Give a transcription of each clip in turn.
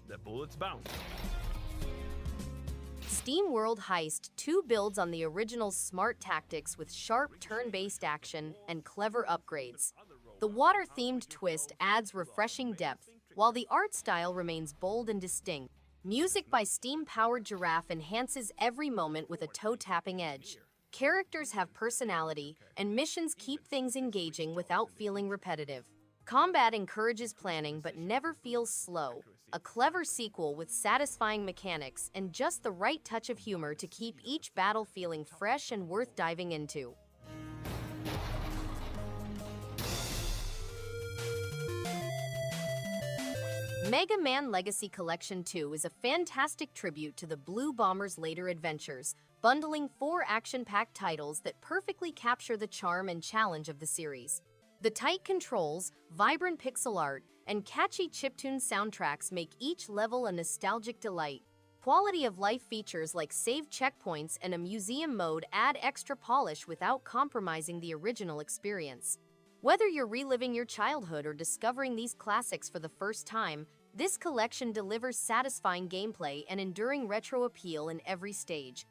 The bullets bounce. SteamWorld Heist II builds on the original's smart tactics with sharp turn-based action and clever upgrades. The water-themed twist adds refreshing depth, while the art style remains bold and distinct. Music by Steam-powered Giraffe enhances every moment with a toe-tapping edge. Characters have personality, and missions keep things engaging without feeling repetitive. Combat encourages planning but never feels slow. A clever sequel with satisfying mechanics and just the right touch of humor to keep each battle feeling fresh and worth diving into. Mega Man Legacy Collection 2 is a fantastic tribute to the Blue Bomber's later adventures, bundling 4 action-packed titles that perfectly capture the charm and challenge of the series. The tight controls, vibrant pixel art, and catchy chiptune soundtracks make each level a nostalgic delight. Quality-of-life features like save checkpoints and a museum mode add extra polish without compromising the original experience. Whether you're reliving your childhood or discovering these classics for the first time, this collection delivers satisfying gameplay and enduring retro appeal in every stage.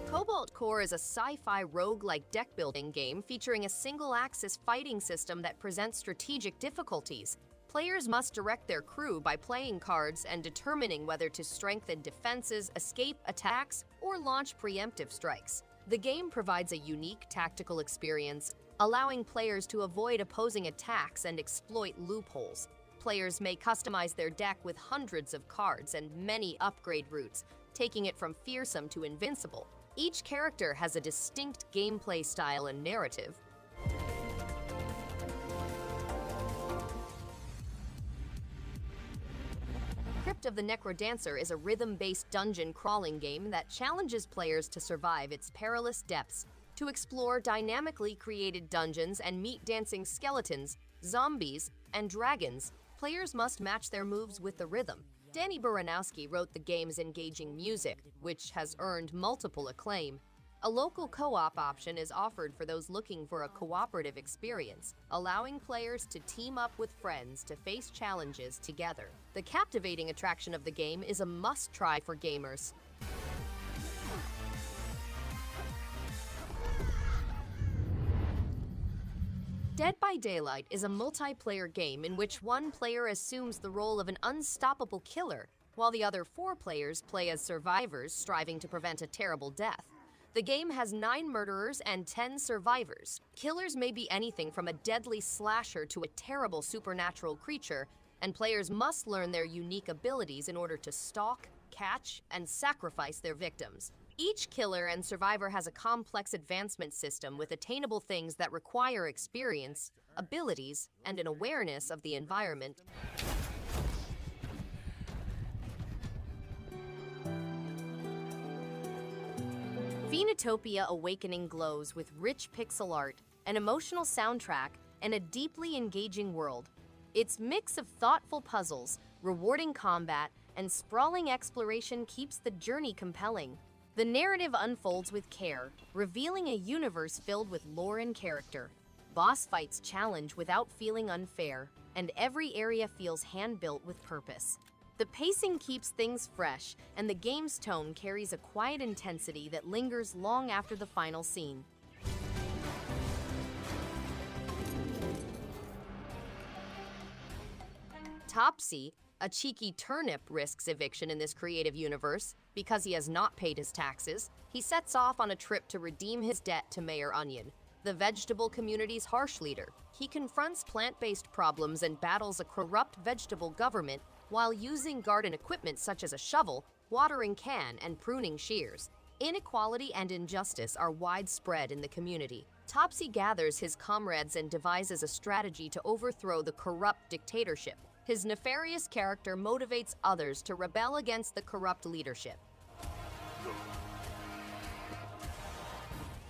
Cobalt Core is a sci-fi rogue-like deck-building game featuring a single-axis fighting system that presents strategic difficulties. Players must direct their crew by playing cards and determining whether to strengthen defenses, escape attacks, or launch preemptive strikes. The game provides a unique tactical experience, allowing players to avoid opposing attacks and exploit loopholes. Players may customize their deck with hundreds of cards and many upgrade routes, taking it from fearsome to invincible. Each character has a distinct gameplay style and narrative. Crypt of the NecroDancer is a rhythm-based dungeon crawling game that challenges players to survive its perilous depths. To explore dynamically created dungeons and meet dancing skeletons, zombies, and dragons, players must match their moves with the rhythm. Danny Baranowski wrote the game's engaging music, which has earned multiple acclaim. A local co-op option is offered for those looking for a cooperative experience, allowing players to team up with friends to face challenges together. The captivating attraction of the game is a must-try for gamers. Dead by Daylight is a multiplayer game in which one player assumes the role of an unstoppable killer, while the other 4 players play as survivors striving to prevent a terrible death. The game has 9 murderers and 10 survivors. Killers may be anything from a deadly slasher to a terrible supernatural creature, and players must learn their unique abilities in order to stalk, catch, and sacrifice their victims. Each killer and survivor has a complex advancement system with attainable things that require experience, abilities, and an awareness of the environment. Phoenotopia Awakening glows with rich pixel art, an emotional soundtrack, and a deeply engaging world. Its mix of thoughtful puzzles, rewarding combat, and sprawling exploration keeps the journey compelling. The narrative unfolds with care, revealing a universe filled with lore and character. Boss fights challenge without feeling unfair, and every area feels hand-built with purpose. The pacing keeps things fresh, and the game's tone carries a quiet intensity that lingers long after the final scene. Topsy, a cheeky turnip, risks eviction in this creative universe. Because he has not paid his taxes, he sets off on a trip to redeem his debt to Mayor Onion, the vegetable community's harsh leader. He confronts plant-based problems and battles a corrupt vegetable government while using garden equipment such as a shovel, watering can, and pruning shears. Inequality and injustice are widespread in the community. Topsy gathers his comrades and devises a strategy to overthrow the corrupt dictatorship. His nefarious character motivates others to rebel against the corrupt leadership.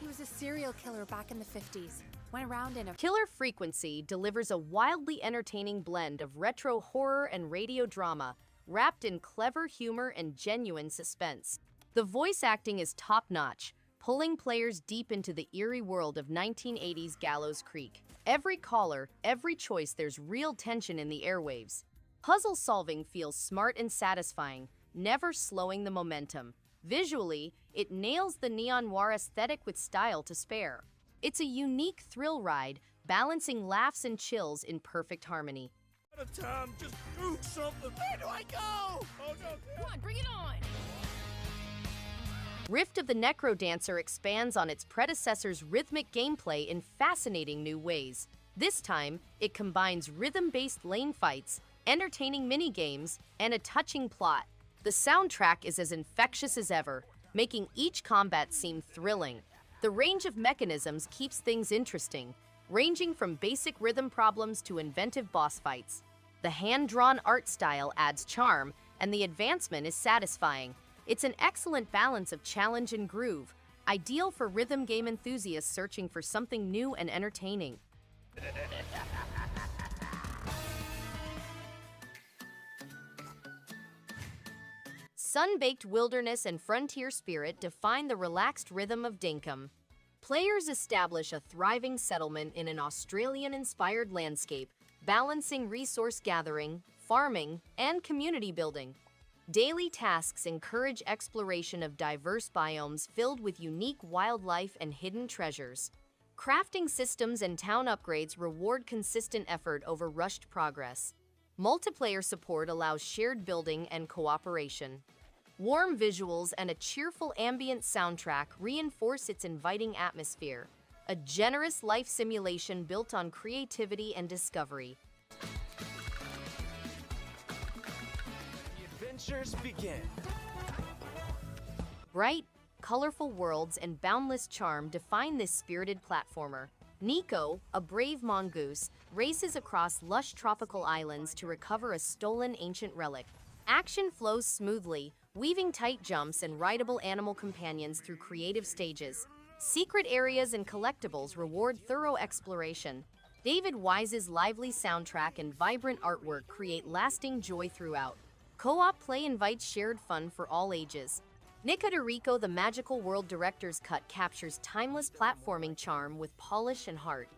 He was a serial killer back in the 50s. Went around in a Killer Frequency delivers a wildly entertaining blend of retro horror and radio drama, wrapped in clever humor and genuine suspense. The voice acting is top-notch, pulling players deep into the eerie world of 1980s Gallows Creek. Every caller, every choice, there's real tension in the airwaves. Puzzle solving feels smart and satisfying, never slowing the momentum. Visually, it nails the neon noir aesthetic with style to spare. It's a unique thrill ride, balancing laughs and chills in perfect harmony. Out of time, just do something. Where do I go? Oh no! Come on, bring it on! Rift of the NecroDancer expands on its predecessor's rhythmic gameplay in fascinating new ways. This time, it combines rhythm-based lane fights, entertaining minigames, and a touching plot. The soundtrack is as infectious as ever, making each combat seem thrilling. The range of mechanisms keeps things interesting, ranging from basic rhythm problems to inventive boss fights. The hand-drawn art style adds charm, and the advancement is satisfying. It's an excellent balance of challenge and groove, ideal for rhythm game enthusiasts searching for something new and entertaining. Sun-baked wilderness and frontier spirit define the relaxed rhythm of Dinkum. Players establish a thriving settlement in an Australian-inspired landscape, balancing resource gathering, farming, and community building. Daily tasks encourage exploration of diverse biomes filled with unique wildlife and hidden treasures. Crafting systems and town upgrades reward consistent effort over rushed progress. Multiplayer support allows shared building and cooperation. Warm visuals and a cheerful ambient soundtrack reinforce its inviting atmosphere. A generous life simulation built on creativity and discovery. Adventures begin. Bright, colorful worlds and boundless charm define this spirited platformer. Nico, a brave mongoose, races across lush tropical islands to recover a stolen ancient relic. Action flows smoothly, weaving tight jumps and rideable animal companions through creative stages. Secret areas and collectibles reward thorough exploration. David Wise's lively soundtrack and vibrant artwork create lasting joy throughout. Co-op play invites shared fun for all ages. Nikoderiko, the Magical World Director's Cut, captures timeless platforming charm with polish and heart.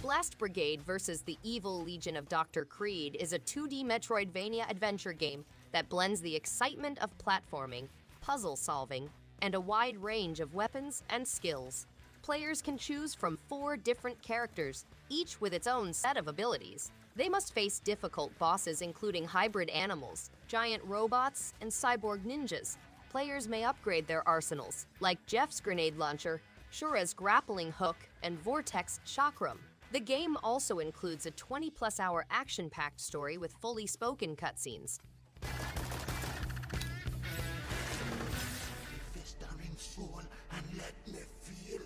Blast Brigade vs. the Evil Legion of Dr. Cread is a 2D Metroidvania adventure game that blends the excitement of platforming, puzzle solving, and a wide range of weapons and skills. Players can choose from 4 different characters, each with its own set of abilities. They must face difficult bosses including hybrid animals, giant robots, and cyborg ninjas. Players may upgrade their arsenals, like Jeff's grenade launcher, Shura's grappling hook, and Vortex chakram. The game also includes a 20-plus hour action-packed story with fully spoken cutscenes.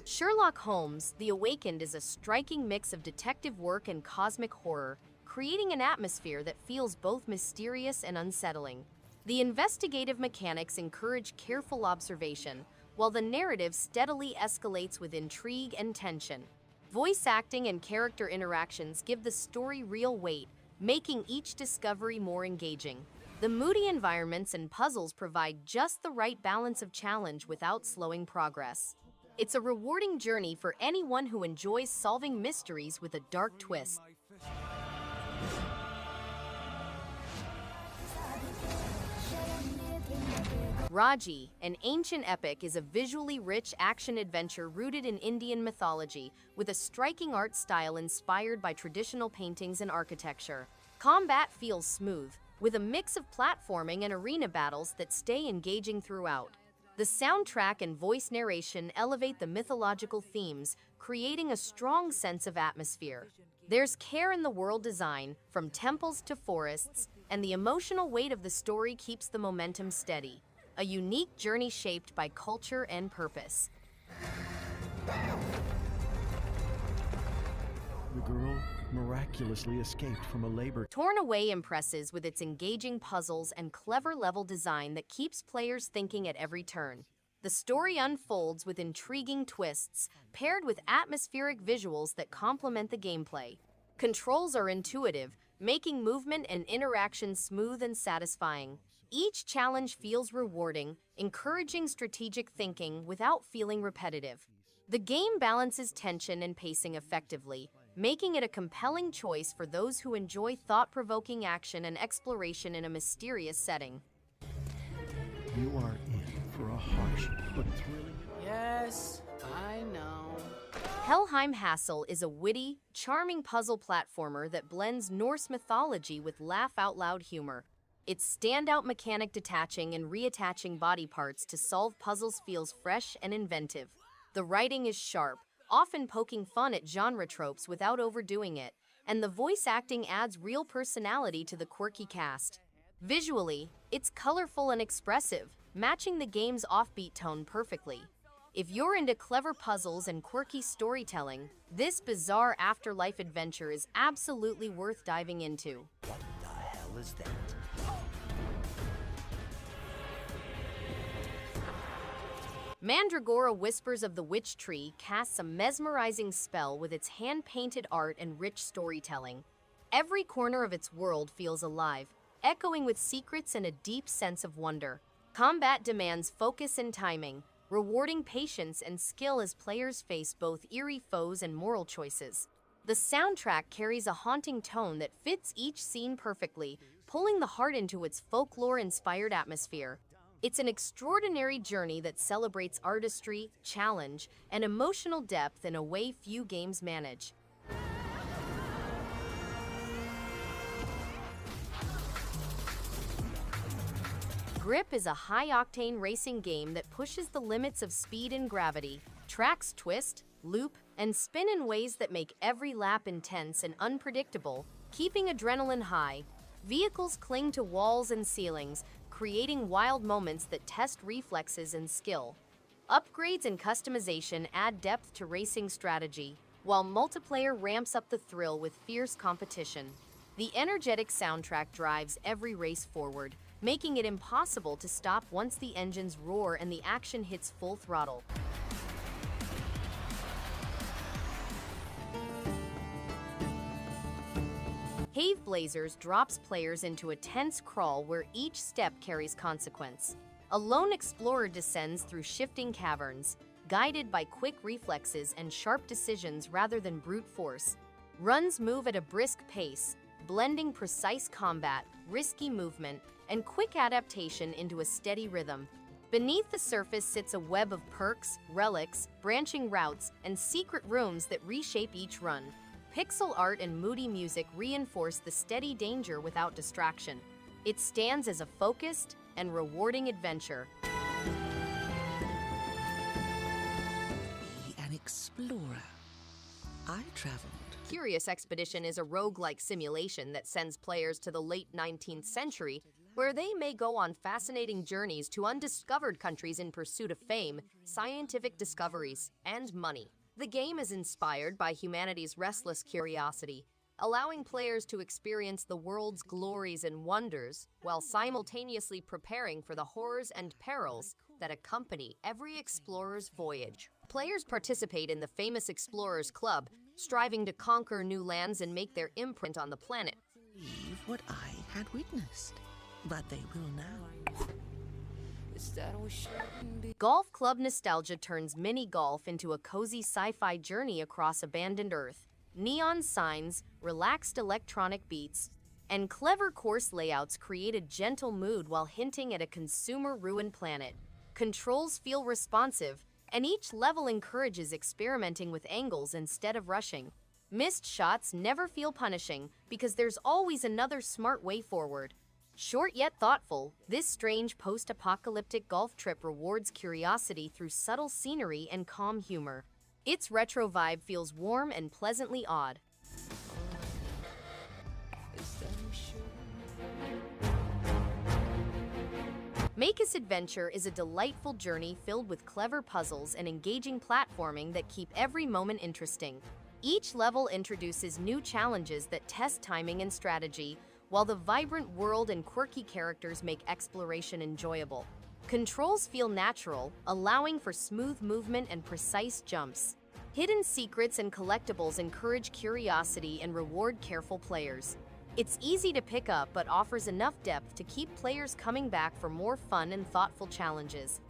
Sherlock Holmes, The Awakened is a striking mix of detective work and cosmic horror, creating an atmosphere that feels both mysterious and unsettling. The investigative mechanics encourage careful observation, while the narrative steadily escalates with intrigue and tension. Voice acting and character interactions give the story real weight, making each discovery more engaging. The moody environments and puzzles provide just the right balance of challenge without slowing progress. It's a rewarding journey for anyone who enjoys solving mysteries with a dark twist. Raji, an ancient epic, is a visually rich action-adventure rooted in Indian mythology, with a striking art style inspired by traditional paintings and architecture. Combat feels smooth, with a mix of platforming and arena battles that stay engaging throughout. The soundtrack and voice narration elevate the mythological themes, creating a strong sense of atmosphere. There's care in the world design, from temples to forests, and the emotional weight of the story keeps the momentum steady. A unique journey shaped by culture and purpose. The girl miraculously escaped from a labor. Torn Away impresses with its engaging puzzles and clever level design that keeps players thinking at every turn. The story unfolds with intriguing twists, paired with atmospheric visuals that complement the gameplay. Controls are intuitive, making movement and interaction smooth and satisfying. Each challenge feels rewarding, encouraging strategic thinking without feeling repetitive. The game balances tension and pacing effectively, making it a compelling choice for those who enjoy thought-provoking action and exploration in a mysterious setting. You are in for a harsh but thrilling. Yes, I know. Helheim Hassle is a witty, charming puzzle platformer that blends Norse mythology with laugh-out-loud humor. Its standout mechanic detaching and reattaching body parts to solve puzzles feels fresh and inventive. The writing is sharp, often poking fun at genre tropes without overdoing it, and the voice acting adds real personality to the quirky cast. Visually, it's colorful and expressive, matching the game's offbeat tone perfectly. If you're into clever puzzles and quirky storytelling, this bizarre afterlife adventure is absolutely worth diving into. What the hell is that? Mandragora Whispers of the Witch Tree casts a mesmerizing spell with its hand-painted art and rich storytelling. Every corner of its world feels alive, echoing with secrets and a deep sense of wonder. Combat demands focus and timing, rewarding patience and skill as players face both eerie foes and moral choices. The soundtrack carries a haunting tone that fits each scene perfectly, pulling the heart into its folklore-inspired atmosphere. It's an extraordinary journey that celebrates artistry, challenge, and emotional depth in a way few games manage. Grip is a high-octane racing game that pushes the limits of speed and gravity. Tracks twist, loop, and spin in ways that make every lap intense and unpredictable, keeping adrenaline high. Vehicles cling to walls and ceilings, creating wild moments that test reflexes and skill. Upgrades and customization add depth to racing strategy, while multiplayer ramps up the thrill with fierce competition. The energetic soundtrack drives every race forward, making it impossible to stop once the engines roar and the action hits full throttle. Caveblazers drops players into a tense crawl where each step carries consequence. A lone explorer descends through shifting caverns, guided by quick reflexes and sharp decisions rather than brute force. Runs move at a brisk pace, blending precise combat, risky movement, and quick adaptation into a steady rhythm. Beneath the surface sits a web of perks, relics, branching routes, and secret rooms that reshape each run. Pixel art and moody music reinforce the steady danger without distraction. It stands as a focused and rewarding adventure. Be an explorer. I traveled. Curious Expedition is a roguelike simulation that sends players to the late 19th century, where they may go on fascinating journeys to undiscovered countries in pursuit of fame, scientific discoveries, and money. The game is inspired by humanity's restless curiosity, allowing players to experience the world's glories and wonders while simultaneously preparing for the horrors and perils that accompany every explorer's voyage. Players participate in the famous Explorers Club, striving to conquer new lands and make their imprint on the planet. Believe what I had witnessed, but they will now. Golf Club nostalgia turns mini-golf into a cozy sci-fi journey across abandoned Earth. Neon signs, relaxed electronic beats, and clever course layouts create a gentle mood while hinting at a consumer-ruined planet. Controls feel responsive, and each level encourages experimenting with angles instead of rushing. Missed shots never feel punishing because there's always another smart way forward. Short yet thoughtful, this strange post-apocalyptic golf trip rewards curiosity through subtle scenery and calm humor. Its retro vibe feels warm and pleasantly odd. Makis Adventure is a delightful journey filled with clever puzzles and engaging platforming that keep every moment interesting. Each level introduces new challenges that test timing and strategy, while the vibrant world and quirky characters make exploration enjoyable. Controls feel natural, allowing for smooth movement and precise jumps. Hidden secrets and collectibles encourage curiosity and reward careful players. It's easy to pick up but offers enough depth to keep players coming back for more fun and thoughtful challenges.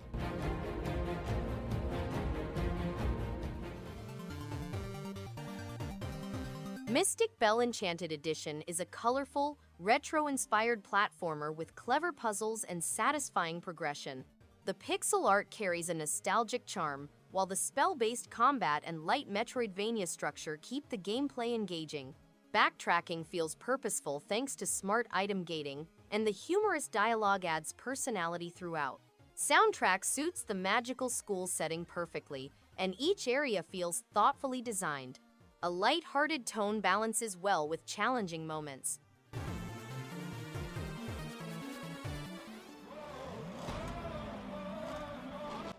Mystik Belle Enchanted Edition is a colorful, retro-inspired platformer with clever puzzles and satisfying progression. The pixel art carries a nostalgic charm, while the spell-based combat and light Metroidvania structure keep the gameplay engaging. Backtracking feels purposeful thanks to smart item gating, and the humorous dialogue adds personality throughout. Soundtrack suits the magical school setting perfectly, and each area feels thoughtfully designed. A light-hearted tone balances well with challenging moments.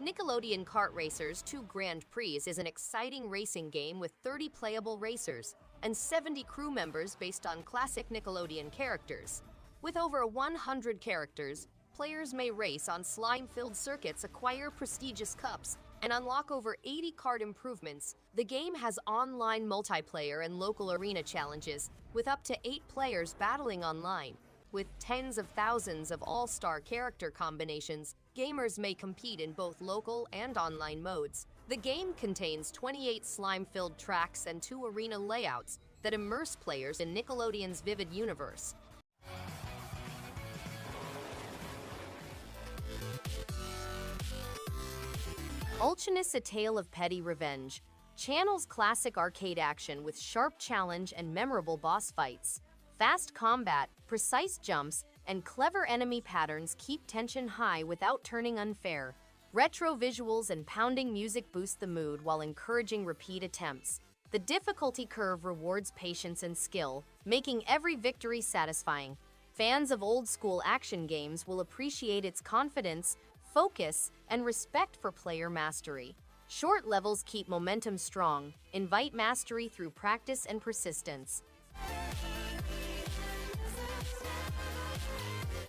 Nickelodeon Kart Racers 2 Grand Prix is an exciting racing game with 30 playable racers and 70 crew members based on classic Nickelodeon characters. With over 100 characters, players may race on slime-filled circuits, acquire prestigious cups, and unlock over 80 kart improvements. The game has online multiplayer and local arena challenges, with up to 8 players battling online. With tens of thousands of all-star character combinations, gamers may compete in both local and online modes. The game contains 28 slime-filled tracks and 2 arena layouts that immerse players in Nickelodeon's vivid universe. Ultionus: A Tale of Petty Revenge channels classic arcade action with sharp challenge and memorable boss fights. Fast combat, precise jumps, and clever enemy patterns keep tension high without turning unfair. Retro visuals and pounding music boost the mood while encouraging repeat attempts. The difficulty curve rewards patience and skill, making every victory satisfying. Fans of old-school action games will appreciate its confidence, focus, and respect for player mastery. Short levels keep momentum strong, invite mastery through practice and persistence.